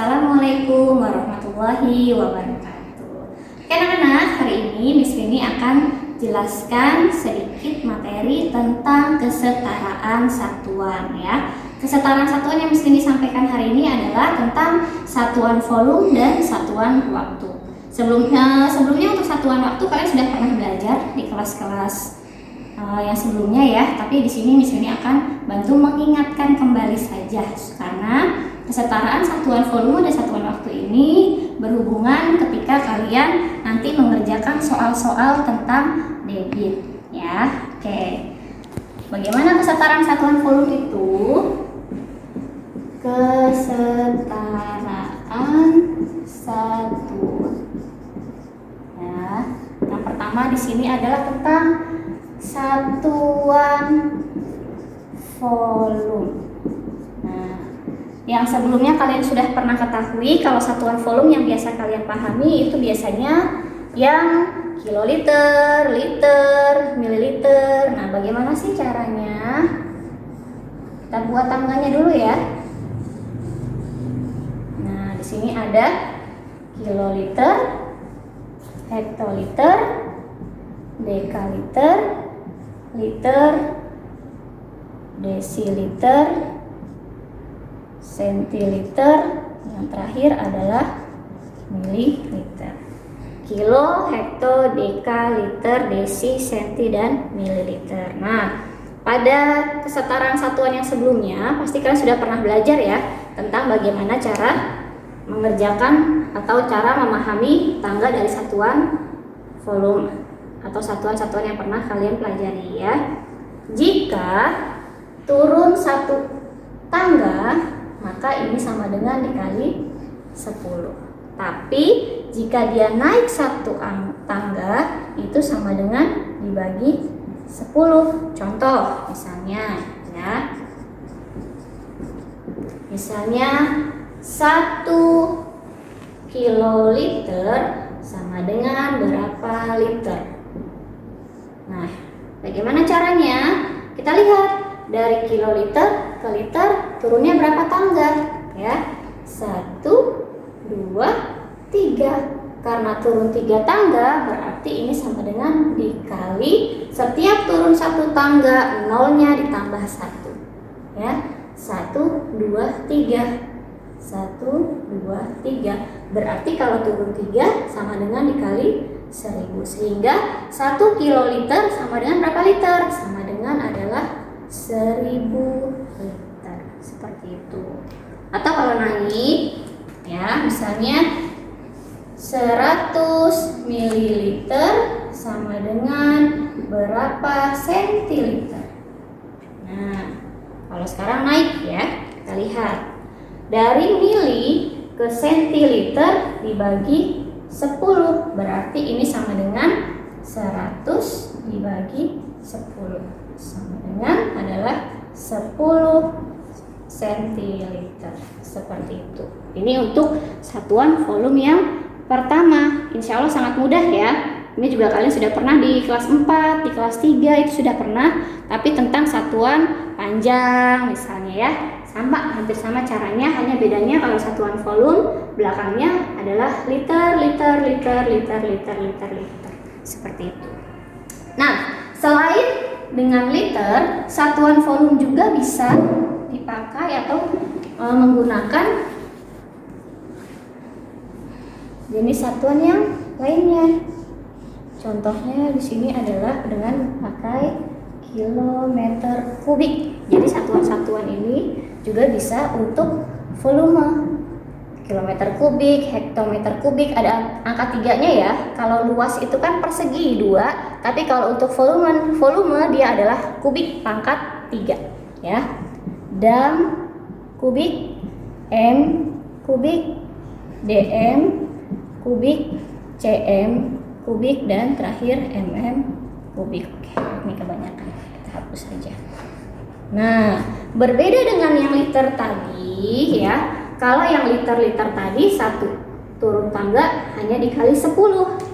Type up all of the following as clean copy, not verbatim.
Assalamualaikum warahmatullahi wabarakatuh. Oke anak-anak, hari ini Miss Rini akan jelaskan sedikit materi tentang kesetaraan satuan ya. Kesetaraan satuan yang Miss Rini sampaikan hari ini adalah tentang satuan volume dan satuan waktu. Sebelumnya untuk satuan waktu kalian sudah pernah belajar di kelas-kelas yang sebelumnya ya, tapi di sini Miss Rini akan bantu mengingatkan kembali saja karena kesetaraan satuan volume dan satuan waktu ini berhubungan ketika kalian nanti mengerjakan soal-soal tentang debit ya. Oke. Bagaimana kesetaraan satuan volume itu? Kesetaraan satuan. Ya. Yang pertama di sini adalah tentang satuan volume. Nah, yang sebelumnya kalian sudah pernah ketahui kalau satuan volume yang biasa kalian pahami itu biasanya yang kiloliter, liter, mililiter. Nah, bagaimana sih caranya? Kita buat tangganya dulu ya. Nah, di sini ada kiloliter, hektoliter, dekaliter, liter, desiliter, sentiliter, yang terakhir adalah mililiter. Kilo, hekto, deka, liter, desi, senti, dan mililiter. Nah, pada kesetaraan satuan yang sebelumnya pasti kalian sudah pernah belajar ya tentang bagaimana cara mengerjakan atau cara memahami tangga dari satuan volume atau satuan-satuan yang pernah kalian pelajari ya. Jika turun satu tangga, maka ini sama dengan dikali 10. Tapi jika dia naik satu tangga, itu sama dengan dibagi 10. Contoh misalnya ya. Misalnya 1 kiloliter sama dengan berapa liter? Nah, bagaimana caranya? Kita lihat dari kiloliter ke liter turunnya berapa tangga? Ya, 1, 2, 3. Karena turun 3 tangga berarti ini sama dengan dikali setiap turun 1 tangga nolnya ditambah 1. Ya, 1, 2, 3. 1, 2, 3. Berarti kalau turun 3 sama dengan dikali 1000, sehingga 1 kiloliter sama dengan berapa liter? Sama dengan adalah 1000 liter, seperti itu. Atau kalau naik ya, misalnya 100 mililiter sama dengan berapa sentiliter? Nah, kalau sekarang naik ya, kita lihat dari mili ke sentiliter dibagi 10, berarti ini sama dengan 100 dibagi 10 sama dengan adalah 10 sentiliter, seperti itu. Ini untuk satuan volume yang pertama. Insya Allah sangat mudah ya. Ini juga kalian sudah pernah di kelas 4, di kelas 3 itu sudah pernah. Tapi tentang satuan panjang misalnya ya, sama, hampir sama caranya, hanya bedanya kalau satuan volume belakangnya adalah liter, liter, liter, liter, liter, liter, liter, seperti itu. Nah, selain dengan liter, satuan volume juga bisa dipakai atau menggunakan jenis satuan yang lainnya. Contohnya di sini adalah dengan pakai kilometer kubik. Jadi satuan-satuan ini juga bisa untuk volume. Kilometer kubik, hektometer kubik, ada angka 3-nya ya. Kalau luas itu kan persegi 2, tapi kalau untuk volume dia adalah kubik pangkat 3 ya. Dam kubik, M kubik, dm kubik, cm kubik, dan terakhir mm kubik. Oke, ini kebanyakan, kita hapus saja. Nah, berbeda dengan yang liter tadi ya. Kalau yang liter-liter tadi 1 turun tangga hanya dikali 10.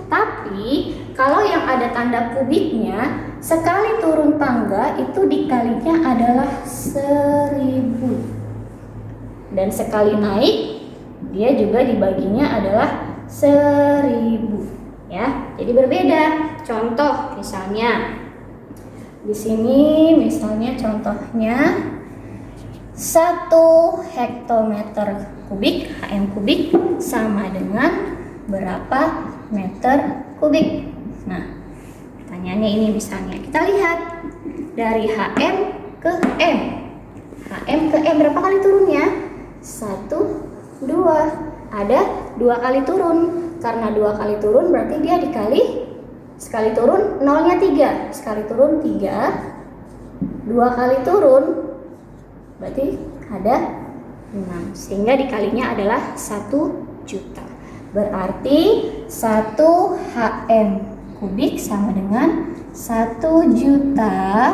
Tapi kalau yang ada tanda kubiknya, sekali turun tangga itu dikalinya adalah 1000. Dan sekali naik dia juga dibaginya adalah 1000 ya. Jadi berbeda. Contoh misalnya di sini misalnya contohnya 1 hektometer kubik HM kubik sama dengan berapa meter kubik. Nah, pertanyaannya ini misalnya kita lihat dari HM ke M. HM ke M berapa kali turunnya? 1, 2. Ada 2 kali turun. Karena 2 kali turun berarti dia dikali sekali turun nolnya 3. Sekali turun 3. 2 kali turun berarti ada 6. Sehingga dikalinya adalah 1 juta. Berarti 1 HM kubik sama dengan 1 juta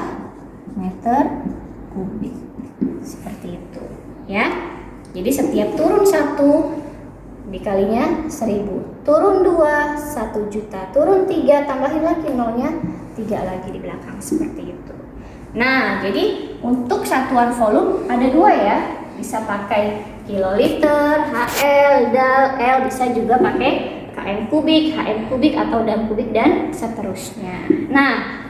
meter kubik. Seperti itu ya. Jadi setiap turun 1 dikalinya 1000, turun 2 1 juta, turun 3 tambahin lagi nolnya 3 lagi di belakang, seperti itu. Nah, jadi untuk satuan volume ada 2 ya, bisa pakai kiloliter, HL, dal, L, bisa juga pakai km kubik, HM kubik atau dam kubik dan seterusnya. Nah,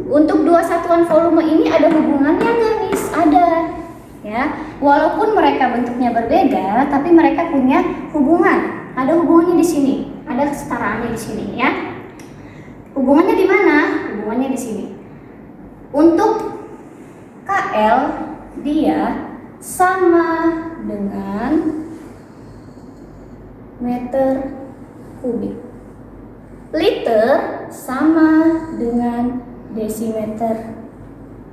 untuk 2 satuan volume ini ada hubungannya nggak, Miss? Ada. Ya, walaupun mereka bentuknya berbeda, tapi mereka punya hubungan. Ada hubungannya di sini, ada kesetaraannya di sini ya. Hubungannya di mana? Hubungannya di sini. Untuk KL dia sama dengan meter kubik. Liter sama dengan desimeter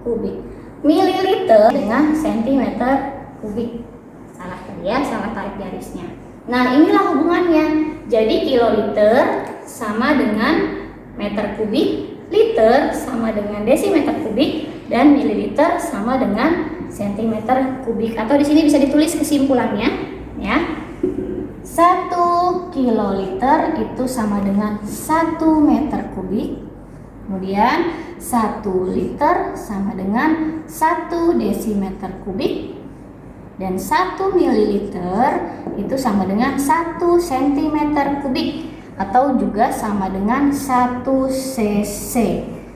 kubik. Mililiter dengan sentimeter kubik. Salah tadi ya, salah tarik garisnya. Nah, inilah hubungannya. Jadi kiloliter sama dengan meter kubik, liter sama dengan desimeter kubik, dan mililiter sama dengan sentimeter kubik. Atau di sini bisa ditulis kesimpulannya ya. 1 kiloliter itu sama dengan 1 meter kubik. Kemudian 1 liter sama dengan 1 desimeter kubik, dan 1 mililiter itu sama dengan 1 sentimeter kubik atau juga sama dengan 1 cc.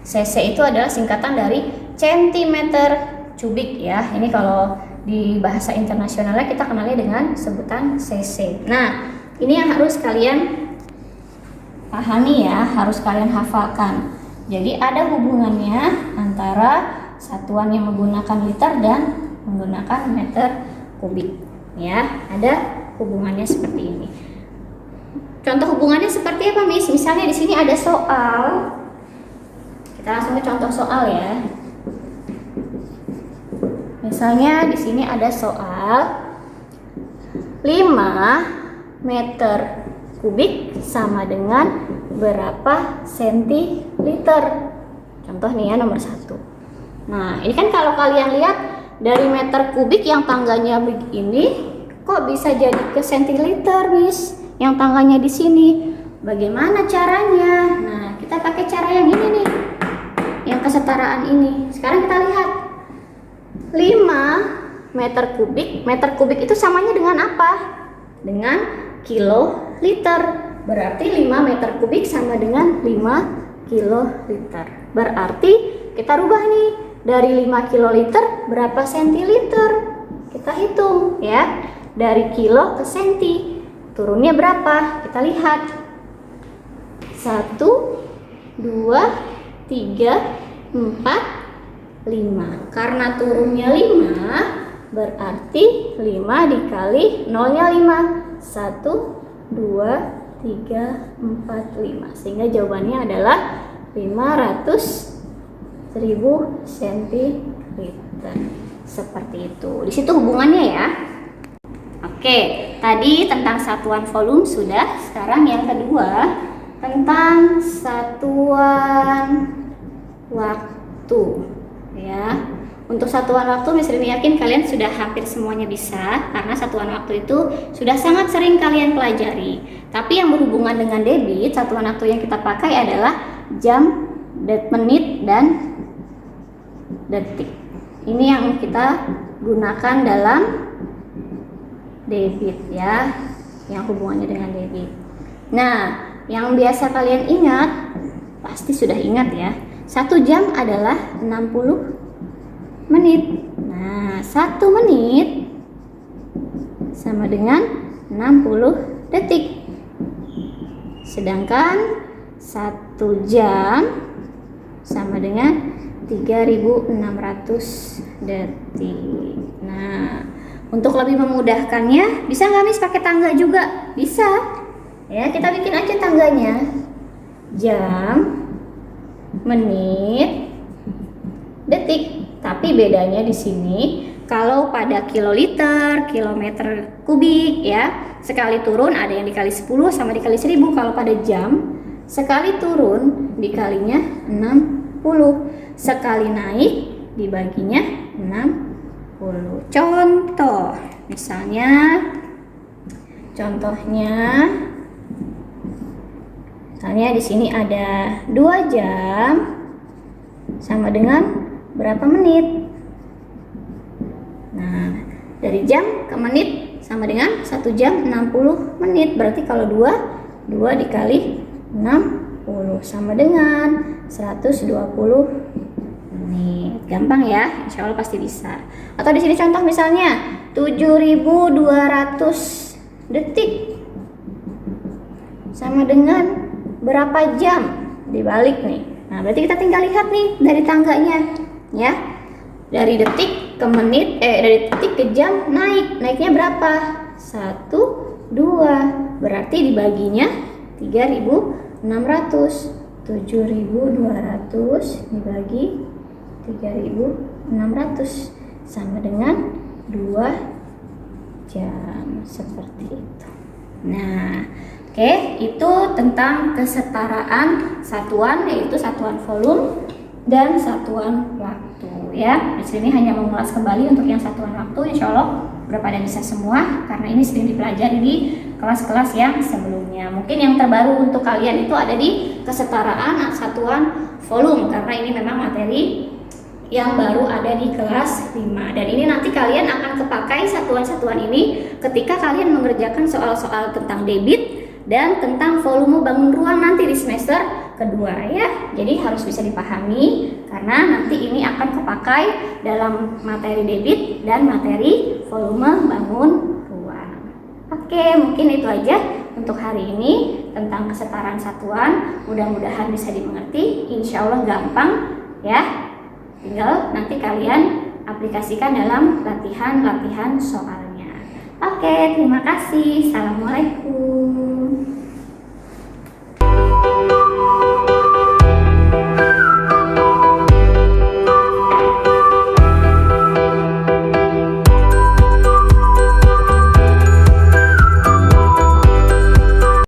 Cc itu adalah singkatan dari centimeter kubik ya. Ini kalau di bahasa internasionalnya kita kenalnya dengan sebutan cc. Nah, ini yang harus kalian pahami ya, harus kalian hafalkan. Jadi ada hubungannya antara satuan yang menggunakan liter dan menggunakan meter kubik ya. Ada hubungannya seperti ini. Contoh hubungannya seperti apa, Miss? Misalnya di sini ada soal. Kita langsung ke contoh soal ya. Misalnya di sini ada soal 5 meter kubik sama dengan berapa sentiliter. Contoh nih ya, nomor 1. Nah, ini kan kalau kalian lihat dari meter kubik yang tangganya begini, kok bisa jadi ke sentiliter, Miss? Yang tangganya di sini. Bagaimana caranya? Nah, kita pakai cara yang ini nih. Yang kesetaraan ini. Sekarang kita lihat. 5 meter kubik itu samanya dengan apa? Dengan kiloliter. Berarti 5 meter kubik sama dengan 5 kiloliter. Berarti kita rubah nih, dari 5 kiloliter berapa sentiliter? Kita hitung ya, dari kilo ke senti. Turunnya berapa? Kita lihat. 1, 2, 3, 4, 5. Karena turunnya 5, berarti 5 dikali nolnya 5. 1, 2, 3, 4, 5. Sehingga jawabannya adalah 500.000 sentiliter. Seperti itu. Di situ hubungannya ya. Oke, tadi tentang satuan volume sudah. Sekarang yang kedua tentang satuan waktu ya. Untuk satuan waktu, Miss Rini yakin kalian sudah hampir semuanya bisa, karena satuan waktu itu sudah sangat sering kalian pelajari. Tapi yang berhubungan dengan debit, satuan waktu yang kita pakai adalah jam, menit, dan detik. Ini yang kita gunakan dalam debit ya. yang hubungannya dengan debit. Nah, yang biasa kalian ingat, pasti sudah ingat ya. 1 jam adalah 60 menit. Nah, 1 menit sama dengan 60 detik. Sedangkan 1 jam sama dengan 3.600 detik. Nah, untuk lebih memudahkannya, bisa nggak Miss pakai tangga juga? Bisa. Ya, kita bikin aja tangganya. Jam, menit, detik. Tapi bedanya di sini, kalau pada kiloliter, kilometer kubik ya, sekali turun ada yang dikali 10 sama dikali 1000. Kalau pada jam, sekali turun dikalinya 60. Sekali naik dibaginya 60. Contoh, misalnya di sini ada 2 jam sama dengan berapa menit? Nah, dari jam ke menit sama dengan 1 jam 60 menit. Berarti kalau 2 dikali 60 sama dengan 120 menit. Gampang ya, insya Allah pasti bisa. Atau di sini contoh misalnya 7.200 detik sama dengan berapa jam? Dibalik nih. Nah, berarti kita tinggal lihat nih dari tangganya ya. Dari detik ke menit, dari detik ke jam naiknya berapa? 1, 2. Berarti dibaginya 3.600. 7.200 dibagi 3.600 sama dengan 2 jam, seperti itu. Nah, oke, itu tentang kesetaraan satuan, yaitu satuan volume dan satuan waktu ya. Di sini hanya mengulas kembali untuk yang satuan waktu, insya Allah berpada bisa semua karena ini sering dipelajari di kelas-kelas yang sebelumnya. Mungkin yang terbaru untuk kalian itu ada di kesetaraan satuan volume karena ini memang materi yang baru ada di kelas 5. Dan ini nanti kalian akan kepakai satuan-satuan ini ketika kalian mengerjakan soal-soal tentang debit dan tentang volume bangun ruang nanti di semester kedua ya. Jadi harus bisa dipahami karena nanti ini akan kepakai dalam materi debit dan materi volume bangun ruang. Oke, mungkin itu aja untuk hari ini tentang kesetaraan satuan. Mudah-mudahan bisa dimengerti. Insya Allah gampang ya. Tinggal nanti kalian aplikasikan dalam latihan-latihan soalnya. Oke, terima kasih. Assalamualaikum.